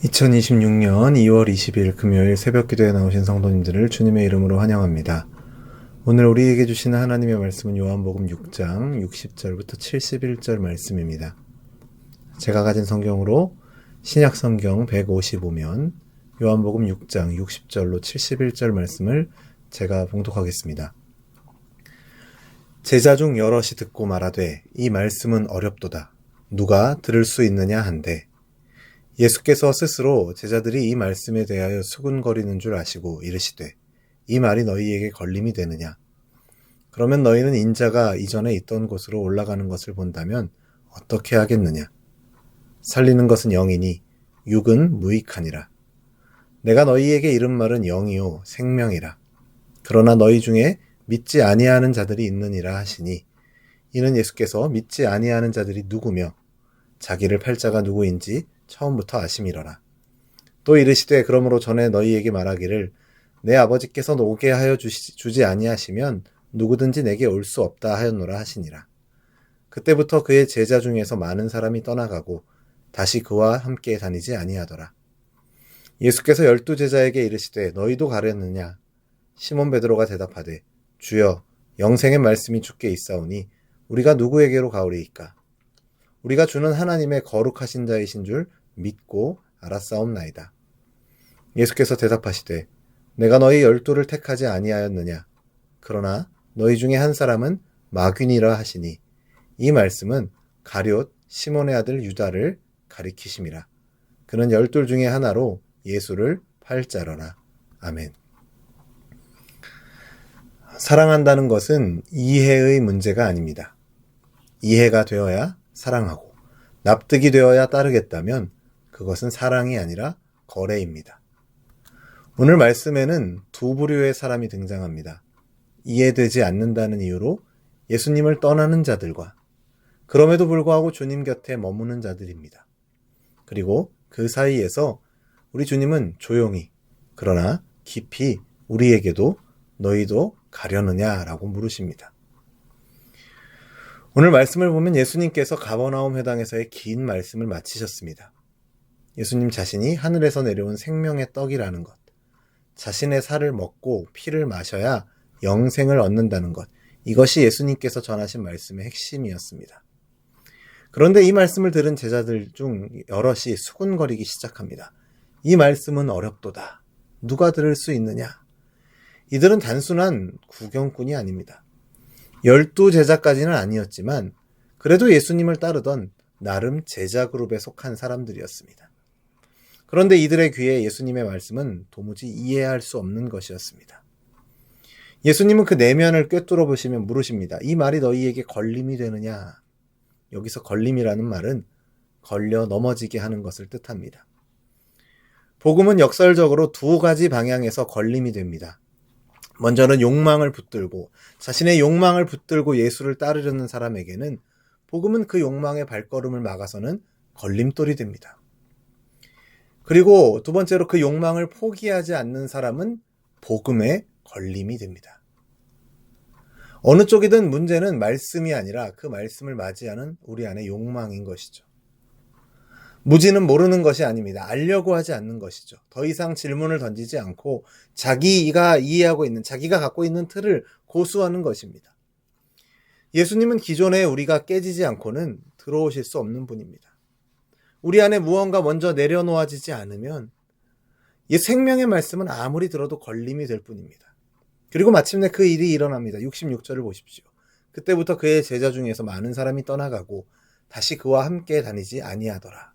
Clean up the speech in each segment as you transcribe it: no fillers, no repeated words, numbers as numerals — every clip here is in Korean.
2026년 2월 20일 금요일 새벽 기도에 나오신 성도님들을 주님의 이름으로 환영합니다. 오늘 우리에게 주시는 하나님의 말씀은 요한복음 6장 60절부터 71절 말씀입니다. 제가 가진 성경으로 신약 성경 155면 요한복음 6장 60절로 71절 말씀을 제가 봉독하겠습니다. 제자 중 여럿이 듣고 말하되 이 말씀은 어렵도다. 누가 들을 수 있느냐 한데 예수께서 스스로 제자들이 이 말씀에 대하여 수군거리는 줄 아시고 이르시되 이 말이 너희에게 걸림이 되느냐? 그러면 너희는 인자가 이전에 있던 곳으로 올라가는 것을 본다면 어떻게 하겠느냐? 살리는 것은 영이니 육은 무익하니라. 내가 너희에게 이른 말은 영이요 생명이라. 그러나 너희 중에 믿지 아니하는 자들이 있느니라 하시니 이는 예수께서 믿지 아니하는 자들이 누구며 자기를 팔 자가 누구인지 처음부터 아심이러라. 또 이르시되 그러므로 전에 너희에게 말하기를 내 아버지께서 오게 하여 주지 아니하시면 누구든지 내게 올 수 없다 하였노라 하시니라. 그때부터 그의 제자 중에서 많은 사람이 떠나가고 다시 그와 함께 다니지 아니하더라. 예수께서 12 제자에게 이르시되 너희도 가려느냐? 시몬 베드로가 대답하되 주여 영생의 말씀이 주께 있사오니 우리가 누구에게로 가오리이까? 우리가 주는 하나님의 거룩하신 자이신 줄 믿고 알았사옵나이다. 예수께서 대답하시되 내가 너희 12를 택하지 아니하였느냐? 그러나 너희 중에 한 사람은 마귀니라 하시니 이 말씀은 가룟 시몬의 아들 유다를 가리키심이라. 그는 12 중에 하나로 예수를 팔 자러라. 아멘. 사랑한다는 것은 이해의 문제가 아닙니다. 이해가 되어야 사랑하고 납득이 되어야 따르겠다면 그것은 사랑이 아니라 거래입니다. 오늘 말씀에는 두 부류의 사람이 등장합니다. 이해되지 않는다는 이유로 예수님을 떠나는 자들과 그럼에도 불구하고 주님 곁에 머무는 자들입니다. 그리고 그 사이에서 우리 주님은 조용히 그러나 깊이 우리에게도 너희도 가려느냐라고 물으십니다. 오늘 말씀을 보면 예수님께서 가버나움 회당에서의 긴 말씀을 마치셨습니다. 예수님 자신이 하늘에서 내려온 생명의 떡이라는 것, 자신의 살을 먹고 피를 마셔야 영생을 얻는다는 것, 이것이 예수님께서 전하신 말씀의 핵심이었습니다. 그런데 이 말씀을 들은 제자들 중 여럿이 수군거리기 시작합니다. 이 말씀은 어렵도다. 누가 들을 수 있느냐? 이들은 단순한 구경꾼이 아닙니다. 12 제자까지는 아니었지만 그래도 예수님을 따르던 나름 제자 그룹에 속한 사람들이었습니다. 그런데 이들의 귀에 예수님의 말씀은 도무지 이해할 수 없는 것이었습니다. 예수님은 그 내면을 꿰뚫어 보시며 물으십니다. 이 말이 너희에게 걸림이 되느냐? 여기서 걸림이라는 말은 걸려 넘어지게 하는 것을 뜻합니다. 복음은 역설적으로 두 가지 방향에서 걸림이 됩니다. 먼저는 욕망을 붙들고 자신의 욕망을 붙들고 예수를 따르려는 사람에게는 복음은 그 욕망의 발걸음을 막아서는 걸림돌이 됩니다. 그리고 두 번째로 그 욕망을 포기하지 않는 사람은 복음의 걸림이 됩니다. 어느 쪽이든 문제는 말씀이 아니라 그 말씀을 맞이하는 우리 안의 욕망인 것이죠. 무지는 모르는 것이 아닙니다. 알려고 하지 않는 것이죠. 더 이상 질문을 던지지 않고 자기가 이해하고 있는, 자기가 갖고 있는 틀을 고수하는 것입니다. 예수님은 기존에 우리가 깨지지 않고는 들어오실 수 없는 분입니다. 우리 안에 무언가 먼저 내려놓아지지 않으면 이 생명의 말씀은 아무리 들어도 걸림이 될 뿐입니다. 그리고 마침내 그 일이 일어납니다. 66절을 보십시오. 그때부터 그의 제자 중에서 많은 사람이 떠나가고 다시 그와 함께 다니지 아니하더라.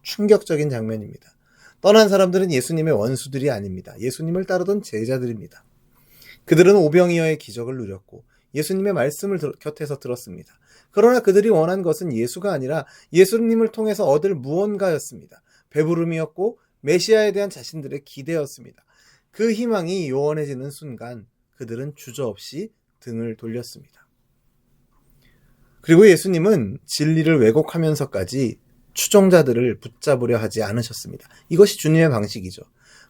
충격적인 장면입니다. 떠난 사람들은 예수님의 원수들이 아닙니다. 예수님을 따르던 제자들입니다. 그들은 오병이어의 기적을 누렸고 예수님의 말씀을 곁에서 들었습니다. 그러나 그들이 원한 것은 예수가 아니라 예수님을 통해서 얻을 무언가였습니다. 배부름이었고 메시아에 대한 자신들의 기대였습니다. 그 희망이 요원해지는 순간 그들은 주저없이 등을 돌렸습니다. 그리고 예수님은 진리를 왜곡하면서까지 추종자들을 붙잡으려 하지 않으셨습니다. 이것이 주님의 방식이죠.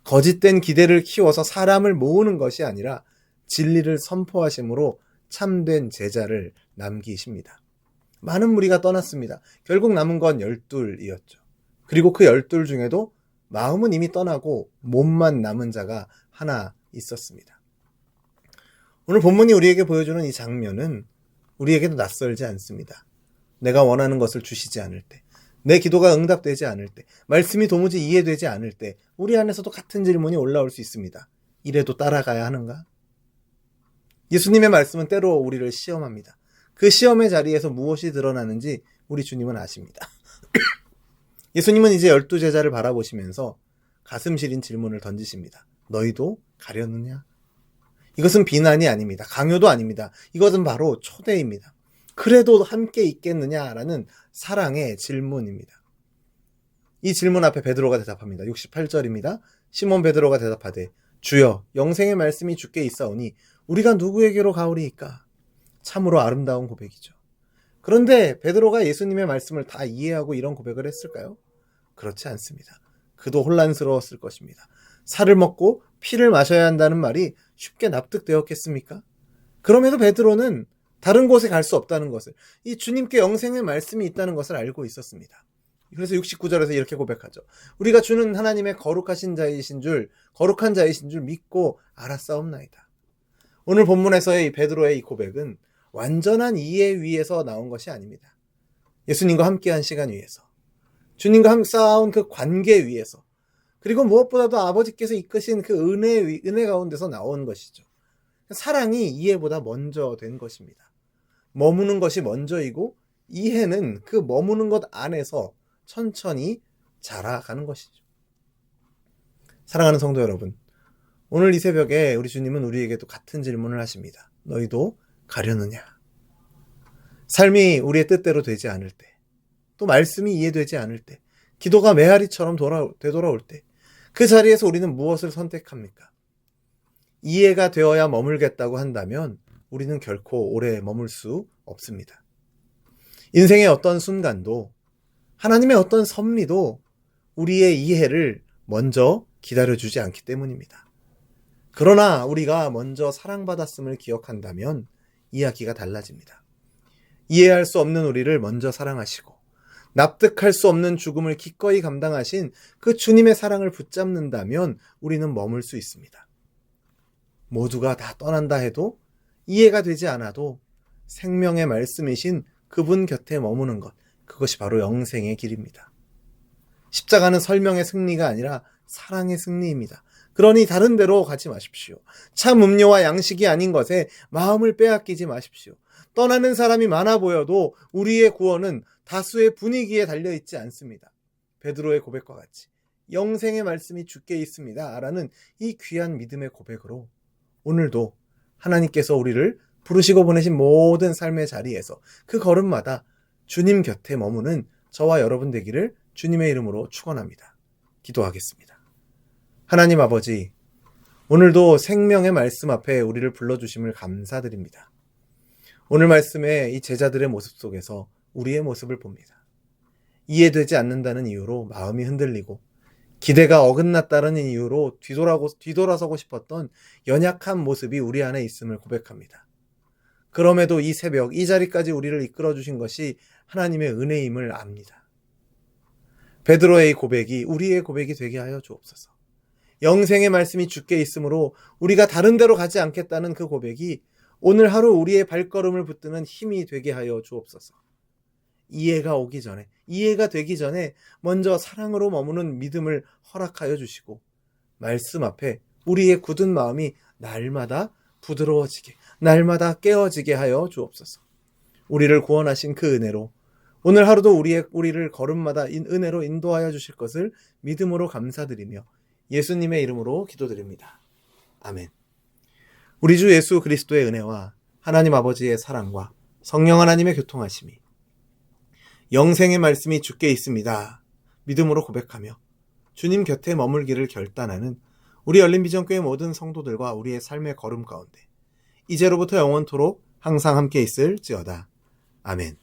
거짓된 기대를 키워서 사람을 모으는 것이 아니라 진리를 선포하심으로 참된 제자를 남기십니다. 많은 무리가 떠났습니다. 결국 남은 건 12이었죠. 그리고 그 12 중에도 마음은 이미 떠나고 몸만 남은 자가 하나 있었습니다. 오늘 본문이 우리에게 보여주는 이 장면은 우리에게도 낯설지 않습니다. 내가 원하는 것을 주시지 않을 때, 내 기도가 응답되지 않을 때, 말씀이 도무지 이해되지 않을 때 우리 안에서도 같은 질문이 올라올 수 있습니다. 이래도 따라가야 하는가? 예수님의 말씀은 때로 우리를 시험합니다. 그 시험의 자리에서 무엇이 드러나는지 우리 주님은 아십니다. 예수님은 이제 12제자를 바라보시면서 가슴 시린 질문을 던지십니다. 너희도 가려느냐? 이것은 비난이 아닙니다. 강요도 아닙니다. 이것은 바로 초대입니다. 그래도 함께 있겠느냐라는 사랑의 질문입니다. 이 질문 앞에 베드로가 대답합니다. 68절입니다. 시몬 베드로가 대답하되 주여 영생의 말씀이 주께 있사오니 우리가 누구에게로 가오리이까? 참으로 아름다운 고백이죠. 그런데 베드로가 예수님의 말씀을 다 이해하고 이런 고백을 했을까요? 그렇지 않습니다. 그도 혼란스러웠을 것입니다. 살을 먹고 피를 마셔야 한다는 말이 쉽게 납득되었겠습니까? 그럼에도 베드로는 다른 곳에 갈 수 없다는 것을, 이 주님께 영생의 말씀이 있다는 것을 알고 있었습니다. 그래서 69절에서 이렇게 고백하죠. 우리가 주는 하나님의 거룩한 자이신 줄 믿고 알았사옵나이다. 오늘 본문에서의 이 베드로의 이 고백은 완전한 이해 위에서 나온 것이 아닙니다. 예수님과 함께한 시간 위에서, 주님과 함께 쌓아온 그 관계 위에서, 그리고 무엇보다도 아버지께서 이끄신 그 은혜 가운데서 나온 것이죠. 사랑이 이해보다 먼저 된 것입니다. 머무는 것이 먼저이고 이해는 그 머무는 것 안에서 천천히 자라가는 것이죠. 사랑하는 성도 여러분, 오늘 이 새벽에 우리 주님은 우리에게도 같은 질문을 하십니다. 너희도 가려느냐? 삶이 우리의 뜻대로 되지 않을 때, 또 말씀이 이해되지 않을 때, 기도가 메아리처럼 되돌아올 때, 그 자리에서 우리는 무엇을 선택합니까? 이해가 되어야 머물겠다고 한다면 우리는 결코 오래 머물 수 없습니다. 인생의 어떤 순간도, 하나님의 어떤 섭리도 우리의 이해를 먼저 기다려주지 않기 때문입니다. 그러나 우리가 먼저 사랑받았음을 기억한다면 이야기가 달라집니다. 이해할 수 없는 우리를 먼저 사랑하시고 납득할 수 없는 죽음을 기꺼이 감당하신 그 주님의 사랑을 붙잡는다면 우리는 머물 수 있습니다. 모두가 다 떠난다 해도, 이해가 되지 않아도 생명의 말씀이신 그분 곁에 머무는 것, 그것이 바로 영생의 길입니다. 십자가는 설명의 승리가 아니라 사랑의 승리입니다. 그러니 다른 데로 가지 마십시오. 참 음료와 양식이 아닌 것에 마음을 빼앗기지 마십시오. 떠나는 사람이 많아 보여도 우리의 구원은 다수의 분위기에 달려있지 않습니다. 베드로의 고백과 같이 영생의 말씀이 주께 있습니다 라는 이 귀한 믿음의 고백으로 오늘도 하나님께서 우리를 부르시고 보내신 모든 삶의 자리에서 그 걸음마다 주님 곁에 머무는 저와 여러분 되기를 주님의 이름으로 축원합니다. 기도하겠습니다. 하나님 아버지, 오늘도 생명의 말씀 앞에 우리를 불러주심을 감사드립니다. 오늘 말씀에 이 제자들의 모습 속에서 우리의 모습을 봅니다. 이해되지 않는다는 이유로 마음이 흔들리고 기대가 어긋났다는 이유로 뒤돌아서고 싶었던 연약한 모습이 우리 안에 있음을 고백합니다. 그럼에도 이 새벽, 이 자리까지 우리를 이끌어주신 것이 하나님의 은혜임을 압니다. 베드로의 고백이 우리의 고백이 되게 하여 주옵소서. 영생의 말씀이 주께 있으므로 우리가 다른 데로 가지 않겠다는 그 고백이 오늘 하루 우리의 발걸음을 붙드는 힘이 되게 하여 주옵소서. 이해가 오기 전에, 이해가 되기 전에 먼저 사랑으로 머무는 믿음을 허락하여 주시고 말씀 앞에 우리의 굳은 마음이 날마다 부드러워지게, 날마다 깨어지게 하여 주옵소서. 우리를 구원하신 그 은혜로 오늘 하루도 우리를 걸음마다 은혜로 인도하여 주실 것을 믿음으로 감사드리며 예수님의 이름으로 기도드립니다. 아멘. 우리 주 예수 그리스도의 은혜와 하나님 아버지의 사랑과 성령 하나님의 교통하심이, 영생의 말씀이 주께 있습니다 믿음으로 고백하며 주님 곁에 머물기를 결단하는 우리 열린비전교회 모든 성도들과 우리의 삶의 걸음 가운데 이제로부터 영원토록 항상 함께 있을지어다. 아멘.